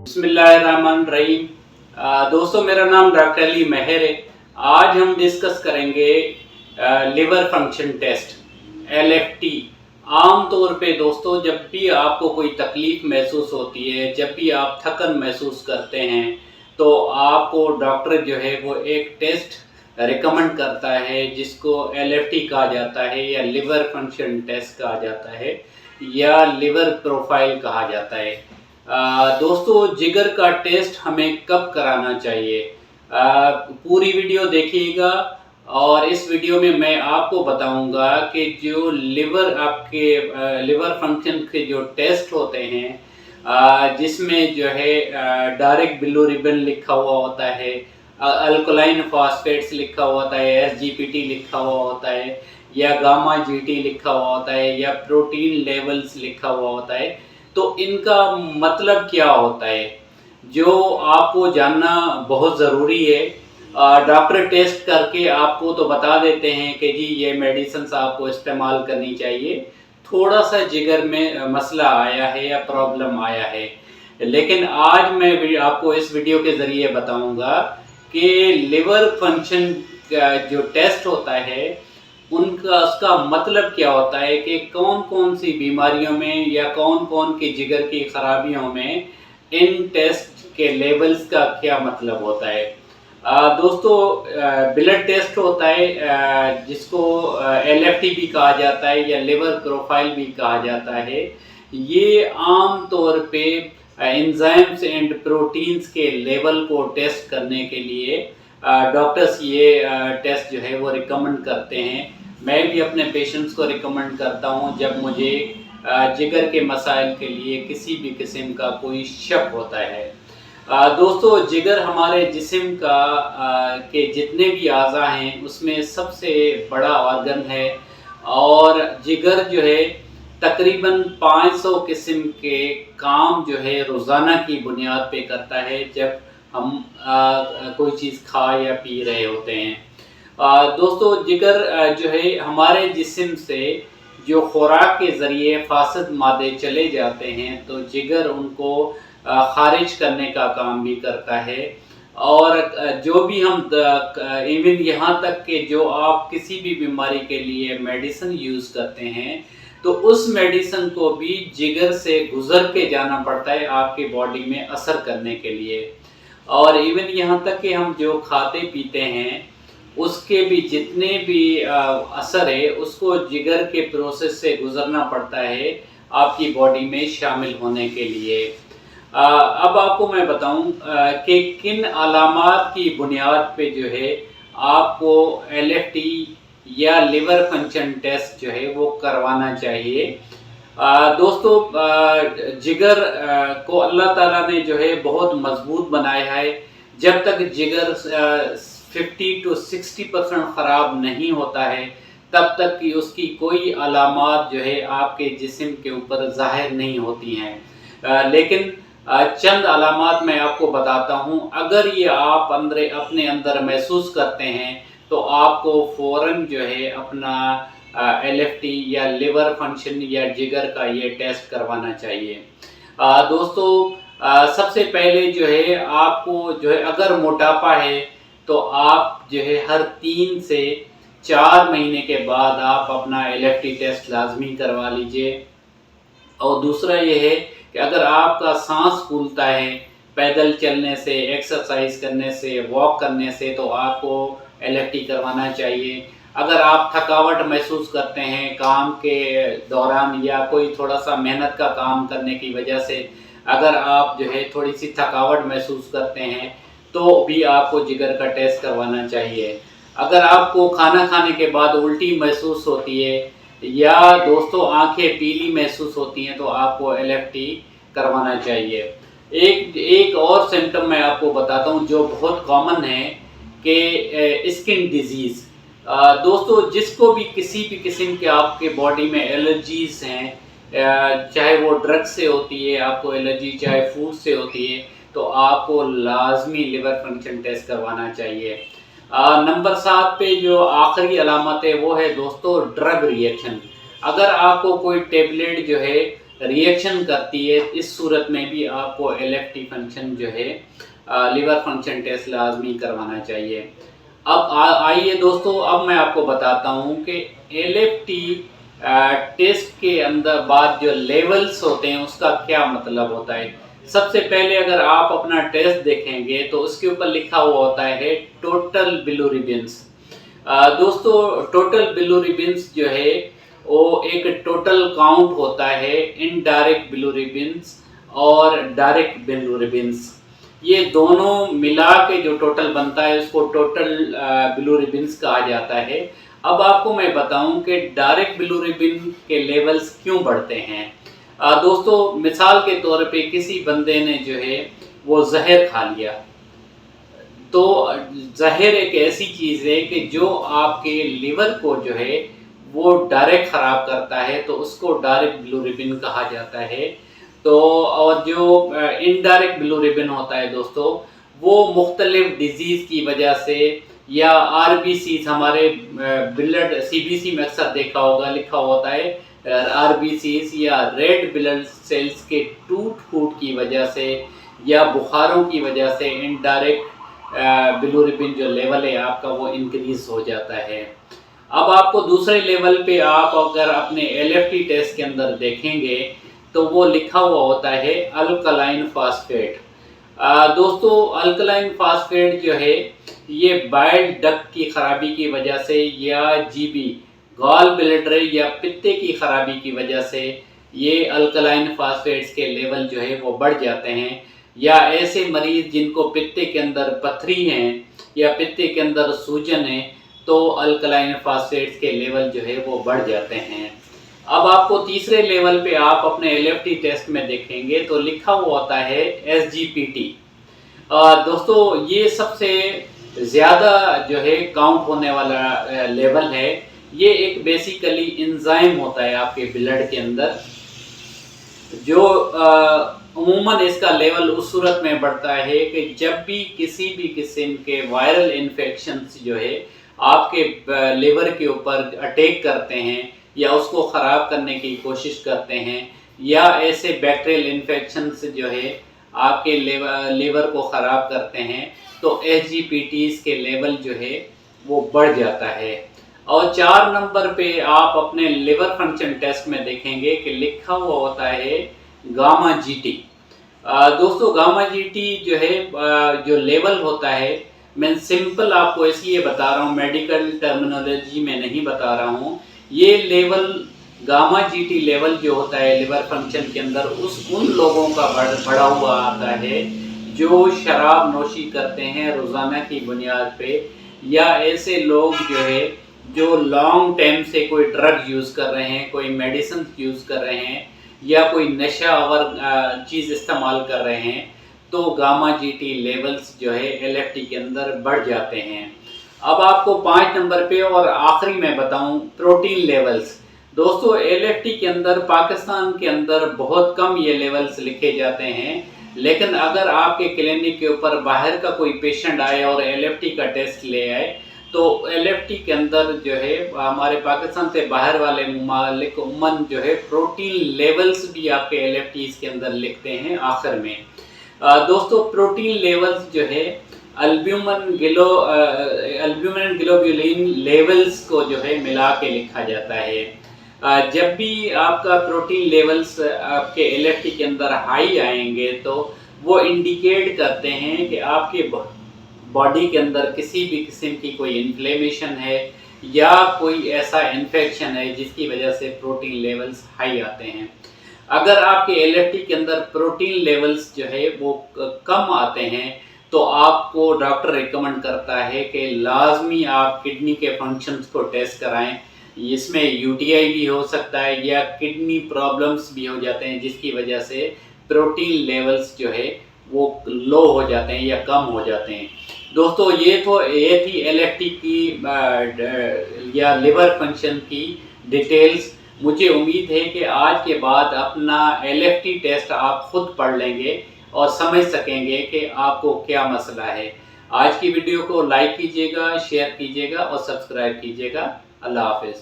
बिस्मिल्लाहिर्रहमानिर्रहीम। दोस्तों, मेरा नाम डॉक्टर अली मेहर है। आज हम डिस्कस करेंगे लिवर फंक्शन टेस्ट, LFT। आम तौर पे दोस्तों, जब भी आपको कोई तकलीफ महसूस होती है, जब भी आप थकन महसूस करते हैं, तो आपको डॉक्टर जो है वो एक टेस्ट रिकमेंड करता है जिसको LFT कहा जाता है या लिवर फंक्शन टेस्ट कहा जाता है या लिवर प्रोफाइल कहा जाता है। दोस्तों, जिगर का टेस्ट हमें कब कराना चाहिए? पूरी वीडियो देखिएगा और इस वीडियो में मैं आपको बताऊंगा कि जो लिवर फंक्शन के जो टेस्ट होते हैं, जिसमें जो है डायरेक्ट बिलीरुबिन लिखा हुआ होता है, अल्कलाइन फॉस्फेट्स लिखा हुआ होता है, SGPT लिखा हुआ होता है या गामा GT लिखा हुआ होता है या प्रोटीन लेवल्स लिखा हुआ होता है। तो इनका मतलब क्या होता है, जो आपको जानना बहुत ज़रूरी है। डॉक्टर टेस्ट करके आपको तो बता देते हैं कि जी ये मेडिसिन आपको इस्तेमाल करनी चाहिए, थोड़ा सा जिगर में मसला आया है या प्रॉब्लम आया है। लेकिन आज मैं आपको इस वीडियो के ज़रिए बताऊंगा कि लिवर फंक्शन का जो टेस्ट होता है उसका मतलब क्या होता है, कि कौन कौन सी बीमारियों में या कौन कौन की जिगर की खराबियों में इन टेस्ट के लेवल्स का क्या मतलब होता है। दोस्तों, ब्लड टेस्ट होता है जिसको LFT भी कहा जाता है या लिवर प्रोफाइल भी कहा जाता है। ये आम तौर पे एंजाइम्स एंड प्रोटीन्स के लेवल को टेस्ट करने के लिए डॉक्टर्स ये टेस्ट जो है वो रिकमेंड करते हैं। मैं भी अपने पेशेंट्स को रिकमेंड करता हूं जब मुझे जिगर के मसाइल के लिए किसी भी किस्म का कोई शक होता है। दोस्तों, जिगर हमारे जिस्म का के जितने भी आज़ा हैं उसमें सबसे बड़ा ऑर्गन है और जिगर जो है तकरीबन 500 किस्म के काम जो है रोज़ाना की बुनियाद पे करता है जब हम कोई चीज़ खा या पी रहे होते हैं। दोस्तों, जिगर जो है हमारे जिस्म से जो खुराक के ज़रिए फासद मादे चले जाते हैं तो जिगर उनको खारिज करने का काम भी करता है। और जो भी हम इवन यहाँ तक कि जो आप किसी भी बीमारी के लिए मेडिसिन यूज़ करते हैं तो उस मेडिसिन को भी जिगर से गुज़र के जाना पड़ता है आपकी बॉडी में असर करने के लिए। और इवन यहाँ तक कि हम जो खाते पीते हैं उसके भी जितने भी असर है उसको जिगर के प्रोसेस से गुज़रना पड़ता है आपकी बॉडी में शामिल होने के लिए। अब आपको मैं बताऊं कि किन अलामात की बुनियाद पे जो है आपको LFT या लिवर फंक्शन टेस्ट जो है वो करवाना चाहिए। दोस्तों, जिगर को अल्लाह ताला ने जो है बहुत मजबूत बनाया है। जब तक जिगर 50 to 60% ख़राब नहीं होता है तब तक कि उसकी कोई अलामात जो है आपके जिस्म के ऊपर ज़ाहिर नहीं होती हैं। लेकिन चंद अलामात मैं आपको बताता हूँ। अगर ये आप अपने अंदर महसूस करते हैं तो आपको फ़ौरन जो है अपना LFT या लिवर फंक्शन या जिगर का ये टेस्ट करवाना चाहिए। दोस्तों, सबसे पहले जो है आपको जो है अगर मोटापा है तो आप जो है हर 3 से 4 महीने के बाद आप अपना LFT टेस्ट लाजमी करवा लीजिए। और दूसरा ये है कि अगर आपका सांस फूलता है पैदल चलने से, एक्सरसाइज करने से, वॉक करने से, तो आपको LFT करवाना चाहिए। अगर आप थकावट महसूस करते हैं काम के दौरान या कोई थोड़ा सा मेहनत का काम करने की वजह से अगर आप जो है थोड़ी सी थकावट महसूस करते हैं तो भी आपको जिगर का टेस्ट करवाना चाहिए। अगर आपको खाना खाने के बाद उल्टी महसूस होती है या दोस्तों आंखें पीली महसूस होती हैं तो आपको LFT करवाना चाहिए। एक और सिम्टम मैं आपको बताता हूं जो बहुत कॉमन है कि स्किन डिजीज़। दोस्तों, जिसको भी किसी भी किस्म के आपके बॉडी में एलर्जीज़ हैं, चाहे वो ड्रग से होती है आपको एलर्जी, चाहे फूड से होती है, तो आपको लाजमी लिवर फंक्शन टेस्ट करवाना चाहिए। नंबर 7 पे जो आखिरी अलामत है वो है दोस्तों ड्रग रिएक्शन। अगर आपको कोई टेबलेट जो है रिएक्शन करती है, इस सूरत में भी आपको LFT फंक्शन जो है लिवर फंक्शन टेस्ट लाजमी करवाना चाहिए। अब आइए दोस्तों, अब मैं आपको बताता हूँ कि LFT टेस्ट के अंदर बाद जो लेवल्स होते हैं उसका क्या मतलब होता है। सबसे पहले अगर आप अपना टेस्ट देखेंगे तो उसके ऊपर लिखा हुआ होता है टोटल बिलीरुबिन्स। दोस्तों, टोटल बिलीरुबिन्स जो है वो एक टोटल काउंट होता है इनडायरेक्ट बिलीरुबिन्स और डायरेक्ट बिलीरुबिन्स। ये दोनों मिला के जो टोटल बनता है उसको टोटल बिलीरुबिन्स कहा जाता है। अब आपको मैं बताऊं कि डायरेक्ट बिलीरुबिन के लेवल्स क्यों बढ़ते हैं। दोस्तों, मिसाल के तौर पे किसी बंदे ने जो है वो जहर खा लिया, तो जहर एक ऐसी चीज़ है कि जो आपके लिवर को जो है वो डायरेक्ट ख़राब करता है, तो उसको डायरेक्ट बिलीरुबिन कहा जाता है। तो और जो इनडायरेक्ट बिलीरुबिन होता है दोस्तों, वो मुख्तलिफ डिजीज़ की वजह से या RBCs, हमारे ब्लड CBC में अक्सर देखा होगा लिखा होता है RBCs या रेड ब्लड सेल्स के टूट फूट की वजह से या बुखारों की वजह से इनडायरेक्ट बिलीरुबिन जो लेवल है आपका वो इंक्रीज हो जाता है। अब आपको दूसरे लेवल पे आप अगर अपने LFT टेस्ट के अंदर देखेंगे तो वो लिखा हुआ होता है अल्कलाइन फास्फेट। दोस्तों, अल्कलाइन फास्फेट जो है ये बाइल डक्ट की खराबी की वजह से या GB गॉल ब्लैडर या पित्ते की खराबी की वजह से ये अल्कलाइन फास्फेट्स के लेवल जो है वो बढ़ जाते हैं। या ऐसे मरीज जिनको पित्ते के अंदर पथरी हैं या पित्ते के अंदर सूजन है, तो अल्कलाइन फास्फेट्स के लेवल जो है वो बढ़ जाते हैं। अब आपको तीसरे लेवल पे आप अपने LFT टेस्ट में देखेंगे तो लिखा हुआ होता है SGPT। दोस्तों, ये सबसे ज़्यादा जो है काउंट होने वाला लेवल है। ये एक बेसिकली एंजाइम होता है आपके ब्लड के अंदर, जो अमूमन इसका लेवल उस सूरत में बढ़ता है कि जब भी किसी भी किस्म के वायरल इन्फेक्शंस जो है आपके लिवर के ऊपर अटैक करते हैं या उसको ख़राब करने की कोशिश करते हैं, या ऐसे बैक्टीरियल इन्फेक्शंस जो है आपके लिवर को ख़राब करते हैं, तो SGPTs के लेवल जो है वो बढ़ जाता है। और 4 नंबर पे आप अपने लिवर फंक्शन टेस्ट में देखेंगे कि लिखा हुआ होता है गामा GT। दोस्तों, गामा GT जो है जो लेवल होता है, मैं सिंपल आपको इसलिए बता रहा हूँ, मेडिकल टर्मिनोलॉजी में नहीं बता रहा हूँ। ये लेवल गामा GT लेवल जो होता है लिवर फंक्शन के अंदर उन लोगों का बढ़ा हुआ आता है जो शराब नोशी करते हैं रोज़ाना की बुनियाद पे, या ऐसे लोग जो है जो लॉन्ग टाइम से कोई ड्रग यूज़ कर रहे हैं, कोई मेडिसिन यूज़ कर रहे हैं या कोई नशा आवर चीज़ इस्तेमाल कर रहे हैं, तो गामा GT लेवल्स जो है LFT के अंदर बढ़ जाते हैं। अब आपको 5 नंबर पे और आखिरी में बताऊं प्रोटीन लेवल्स। दोस्तों, LFT के अंदर पाकिस्तान के अंदर बहुत कम ये लेवल्स लिखे जाते हैं, लेकिन अगर आपके क्लिनिक के ऊपर बाहर का कोई पेशेंट आए और LFT का टेस्ट ले आए, तो LFT के अंदर जो है हमारे पाकिस्तान से बाहर वाले ममालिक उम्मन जो है प्रोटीन लेवल्स भी आपके LFTs के अंदर लिखते हैं आखिर में। दोस्तों, प्रोटीन लेवल्स जो है अल्ब्यूमिन ग्लोबुलिन लेवल्स को जो है मिला के लिखा जाता है। जब भी आपका प्रोटीन लेवल्स आपके LFT के अंदर हाई आएंगे तो वो इंडिकेट करते हैं कि आपके बॉडी के अंदर किसी भी किस्म की कोई इन्फ्लेमेशन है या कोई ऐसा इन्फेक्शन है जिसकी वजह से प्रोटीन लेवल्स हाई आते हैं। अगर आपके LFT के अंदर प्रोटीन लेवल्स जो है वो कम आते हैं, तो आपको डॉक्टर रिकमेंड करता है कि लाजमी आप किडनी के फंक्शंस को टेस्ट कराएं। इसमें UTI भी हो सकता है या किडनी प्रॉब्लम्स भी हो जाते हैं जिसकी वजह से प्रोटीन लेवल्स जो है वो लो हो जाते हैं या कम हो जाते हैं। दोस्तों, ये थी LFT की या लिवर फंक्शन की डिटेल्स। मुझे उम्मीद है कि आज के बाद अपना LFT टेस्ट आप खुद पढ़ लेंगे और समझ सकेंगे कि आपको क्या मसला है। आज की वीडियो को लाइक कीजिएगा, शेयर कीजिएगा और सब्सक्राइब कीजिएगा। अल्लाह हाफिज़।